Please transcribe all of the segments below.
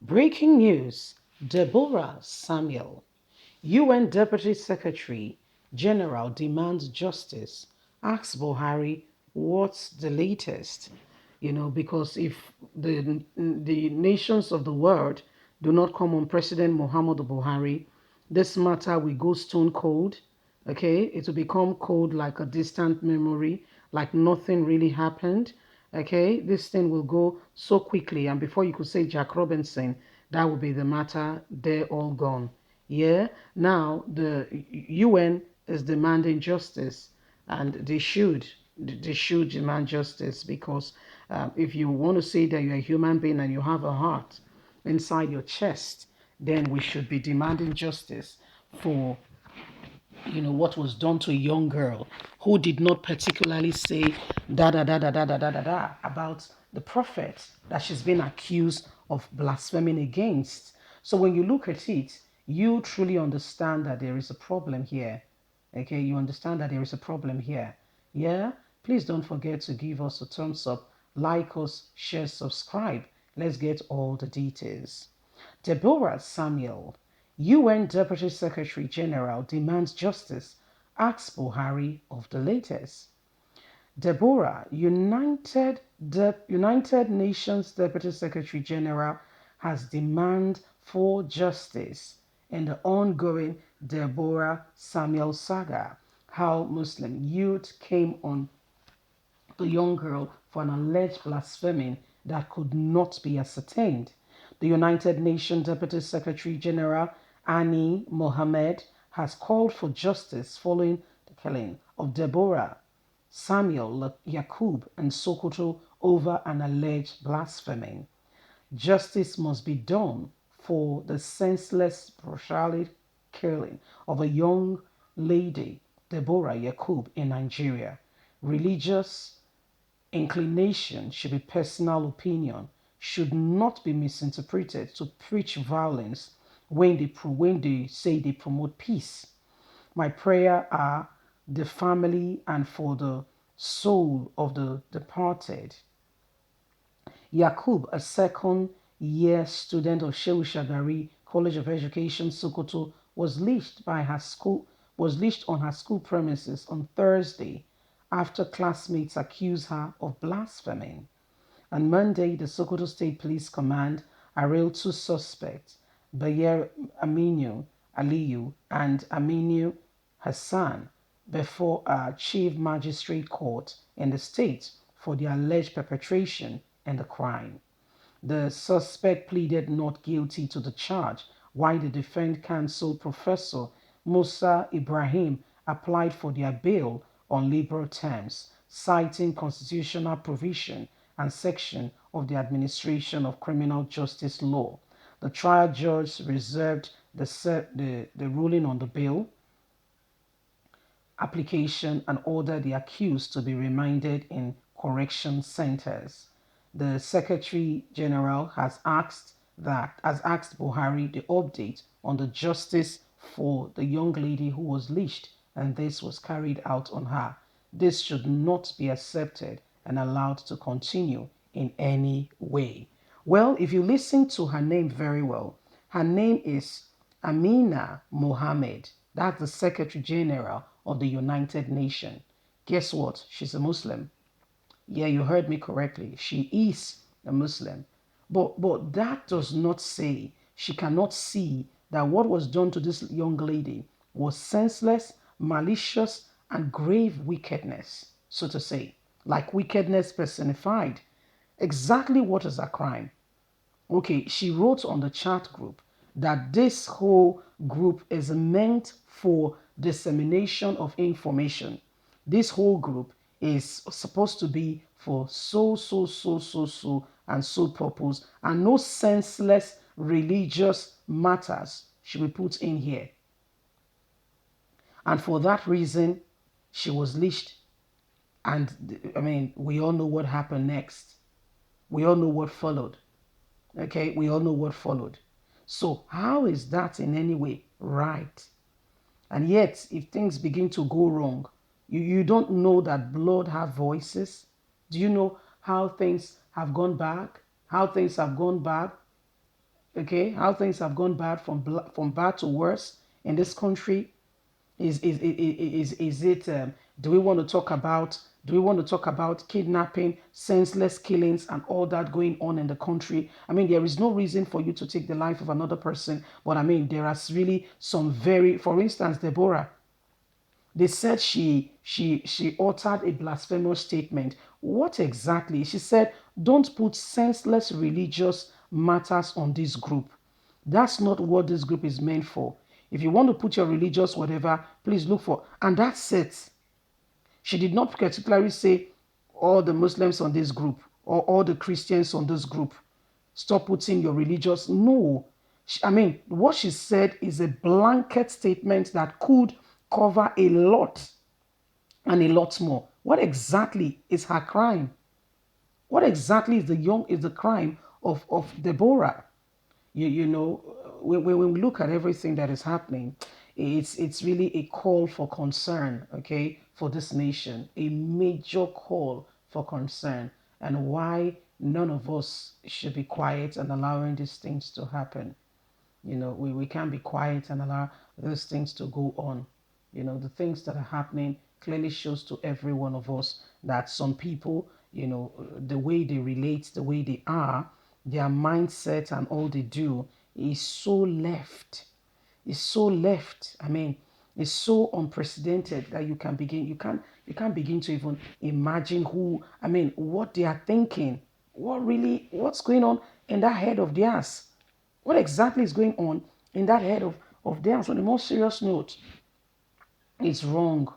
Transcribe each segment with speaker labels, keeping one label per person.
Speaker 1: Breaking news: Deborah Samuel, UN Deputy Secretary General demands justice, asks Buhari what's the latest. Because if the nations of the world do not come on President Muhammadu Buhari, this matter will go stone cold. Okay, it will become cold like a distant memory, like nothing really happened. Okay, this thing will go so quickly, and before you could say Jack Robinson, that would be the matter. They're all gone. Yeah. Now the UN is demanding justice, and they should demand justice because if you want to say that you're a human being and you have a heart inside your chest, then we should be demanding justice for what was done to a young girl who did not particularly say da da da da da da da da da about the prophet that she's been accused of blaspheming against. So when you look at it, you truly understand that there is a problem here. Okay, you understand that there is a problem here. Yeah, please don't forget to give us a thumbs up, like us, share, subscribe. Let's get all the details. Deborah Samuel, UN Deputy Secretary General, demands justice, asks Buhari of the latest. Deborah, United Nations Deputy Secretary General, has demand for justice in the ongoing Deborah Samuel saga, how Muslim youth came on the young girl for an alleged blasphemy that could not be ascertained. The United Nations Deputy Secretary General Ani Mohammed has called for justice following the killing of Deborah, Samuel, Yakub, and Sokoto over an alleged blasphemy. Justice must be done for the senseless brutality killing of a young lady, Deborah Yakub, in Nigeria. Religious inclination should be personal opinion, should not be misinterpreted to preach violence when they say they promote peace. My prayer are the family and for the soul of the departed. Yakub, a second year student of Shehu Shagari College of Education, Sokoto, was lynched on her school premises on Thursday after classmates accused her of blaspheming. On Monday, the Sokoto State Police Command arraigned two suspects, Bayer Aminu Aliyu and Aminu Hassan, before a chief magistrate court in the state for the alleged perpetration in the crime. The suspect pleaded not guilty to the charge, while the defense counsel, Professor Musa Ibrahim, applied for their bail on liberal terms, citing constitutional provision and section of the Administration of Criminal Justice Law. The trial judge reserved the ruling on the bail application and ordered the accused to be remanded in correction centers. The Secretary General has asked Buhari the update on the justice for the young lady who was lynched, and this was carried out on her. This should not be accepted and allowed to continue in any way. Well, if you listen to her name very well, her name is Amina Mohammed. That's the Secretary General of the United Nations. Guess what? She's a Muslim. Yeah, you heard me correctly. She is a Muslim. But that does not say she cannot see that what was done to this young lady was senseless, malicious, and grave wickedness, so to say, like wickedness personified. Exactly what is a crime? Okay, she wrote on the chat group that this whole group is meant for dissemination of information. This whole group is supposed to be for so, and so purpose, and no senseless religious matters should be put in here. And for that reason, she was lynched. And I mean, we all know what happened next. We all know what followed. Okay, we all know what followed. So, how is that in any way right? And yet, if things begin to go wrong, you don't know that blood have voices. Do you know how things have gone back? How things have gone bad? Okay, how things have gone bad from bad to worse in this country. Is it? Do we want to talk about? Do we want to talk about kidnapping, senseless killings, and all that going on in the country? I mean, there is no reason for you to take the life of another person, but I mean, there are really some very, for instance, Deborah. They said she uttered a blasphemous statement. What exactly? She said, "Don't put senseless religious matters on this group. That's not what this group is meant for. If you want to put your religious whatever, please look for." And that's it. She did not particularly say all the Muslims on this group or all the Christians on this group. Stop putting your religious. No. I mean, what she said is a blanket statement that could cover a lot and a lot more. What exactly is her crime? What exactly is the crime of Deborah? You know, when we look at everything that is happening, it's really a call for concern, okay, for this nation, a major call for concern, and why none of us should be quiet and allowing these things to happen. We can't be quiet and allow those things to go on. The things that are happening clearly shows to every one of us that some people, the way they relate, the way they are, their mindset and all they do is so left. It's so left. I mean, it's so unprecedented that you can't begin to even imagine what they are thinking. What's going on in that head of theirs? What exactly is going on in that head of theirs? On a more serious note, it's wrong.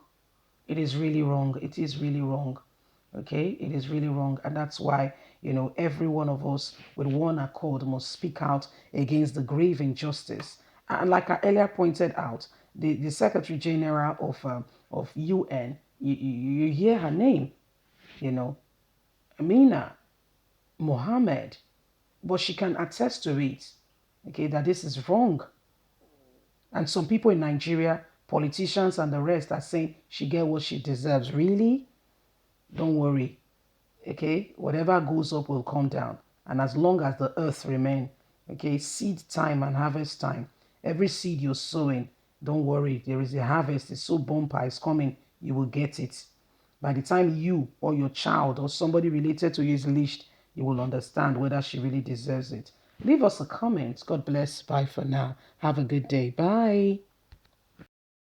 Speaker 1: It is really wrong. It is really wrong. Okay? It is really wrong. And that's why, every one of us with one accord must speak out against the grave injustice. And like I earlier pointed out, the Secretary General of UN, you hear her name, you know, Amina Mohammed, but she can attest to it, okay, that this is wrong. And some people in Nigeria, politicians and the rest, are saying she get what she deserves. Really? Don't worry. Okay? Whatever goes up will come down. And as long as the earth remain, okay, seed time and harvest time, every seed you're sowing, don't worry. There is a harvest. It's so bumper. It's coming. You will get it. By the time you or your child or somebody related to you is leashed, you will understand whether she really deserves it. Leave us a comment. God bless. Bye for now. Have a good day. Bye.